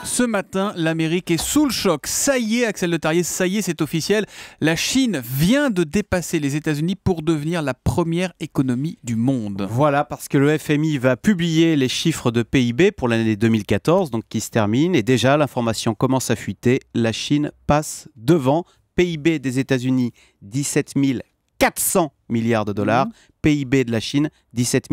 Ce matin, l'Amérique est sous le choc. Ça y est, Axel de Tarier, ça y est, c'est officiel. La Chine vient de dépasser les États-Unis pour devenir la première économie du monde. Voilà, parce que le FMI va publier les chiffres de PIB pour l'année 2014, donc qui se termine. Et déjà, l'information commence à fuiter. La Chine passe devant. PIB des États-Unis, 17 400 milliards de dollars. PIB de la Chine, 17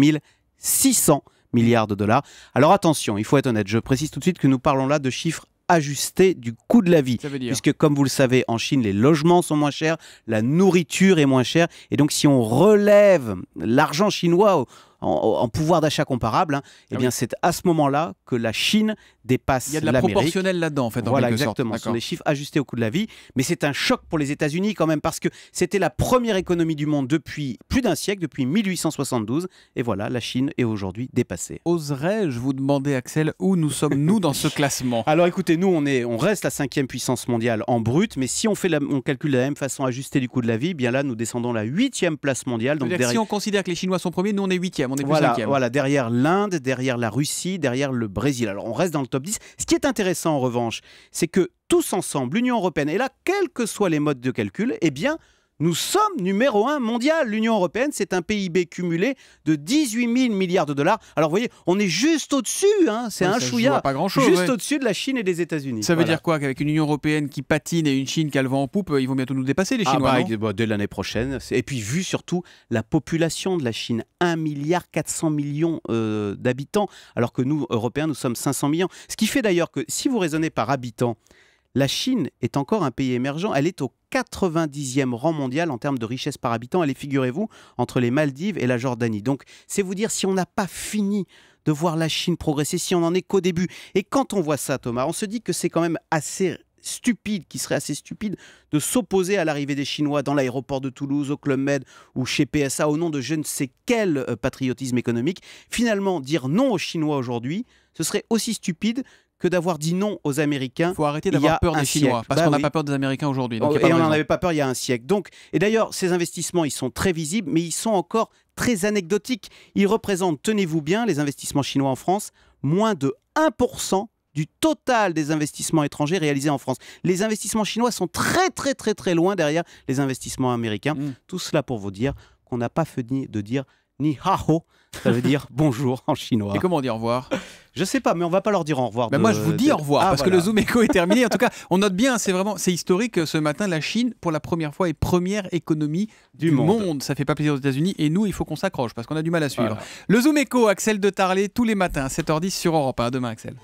600 milliards de dollars. Alors attention, il faut être honnête, je précise tout de suite que nous parlons là de chiffres ajustés du coût de la vie. Ça veut dire... Puisque comme vous le savez, en Chine, les logements sont moins chers, la nourriture est moins chère. Et donc si on relève l'argent chinois en pouvoir d'achat comparable, eh bien c'est à ce moment-là que la Chine dépasse l'Amérique. Il y a de la proportionnelle là-dedans, en fait. Voilà, exactement. Ce sont des chiffres ajustés au coût de la vie. Mais c'est un choc pour les États-Unis quand même, parce que c'était la première économie du monde depuis plus d'un siècle, depuis 1872. Et voilà, la Chine est aujourd'hui dépassée. Oserais-je vous demander, Axel, où nous sommes-nous dans ce classement? Alors écoutez, nous, on reste la 5e puissance mondiale en brut, mais si on calcule de la même façon ajustée du coût de la vie, bien là, nous descendons à la 8e place mondiale. Donc si on considère que les Chinois sont premiers, nous, on est 8e, on est plus 5e. Voilà, derrière l'Inde, derrière la Russie, derrière le Brésil. Alors on reste dans le top 10. Ce qui est intéressant en revanche, c'est que tous ensemble, l'Union européenne, et là, quels que soient les modes de calcul, eh bien, nous sommes numéro 1 mondial. L'Union européenne, c'est un PIB cumulé de 18 000 milliards de dollars. Alors, vous voyez, on est juste au-dessus. C'est un chouïa. Juste au-dessus de la Chine et des États-Unis. Ça veut dire quoi? Qu'avec une Union européenne qui patine et une Chine qui a le vent en poupe, ils vont bientôt nous dépasser, les Chinois, dès l'année prochaine. Et puis, vu surtout la population de la Chine, 1,4 milliard d'habitants, alors que nous, Européens, nous sommes 500 millions. Ce qui fait d'ailleurs que, si vous raisonnez par habitant, la Chine est encore un pays émergent. Elle est au 90e rang mondial en termes de richesse par habitant. Elle est, figurez-vous, entre les Maldives et la Jordanie. Donc, c'est vous dire si on n'a pas fini de voir la Chine progresser, si on n'en est qu'au début. Et quand on voit ça, Thomas, on se dit que c'est quand même assez stupide, qu'il serait assez stupide de s'opposer à l'arrivée des Chinois dans l'aéroport de Toulouse, au Club Med ou chez PSA au nom de je ne sais quel patriotisme économique. Finalement, dire non aux Chinois aujourd'hui, ce serait aussi stupide que d'avoir dit non aux Américains. Il faut arrêter d'avoir peur des Chinois, parce qu'on n'a pas peur des Américains aujourd'hui. Et on n'en avait pas peur il y a un siècle. Et d'ailleurs, ces investissements, ils sont très visibles, mais ils sont encore très anecdotiques. Ils représentent, tenez-vous bien, les investissements chinois en France, moins de 1% du total des investissements étrangers réalisés en France. Les investissements chinois sont très, très, très, très loin derrière les investissements américains. Tout cela pour vous dire qu'on n'a pas fini de dire ni hao, ça veut dire bonjour en chinois. Et comment on dit au revoir? Je sais pas, mais on va pas leur dire au revoir. Moi, je vous dis au revoir, parce que le Zoom Echo est terminé. En tout cas, on note bien, c'est historique. Ce matin, la Chine, pour la première fois, est première économie du monde. Ça fait pas plaisir aux États-Unis. Et nous, il faut qu'on s'accroche, parce qu'on a du mal à suivre. Voilà. Le Zoom Echo, Axel de Tarlet, tous les matins, 7h10 sur Europe 1. À demain, Axel.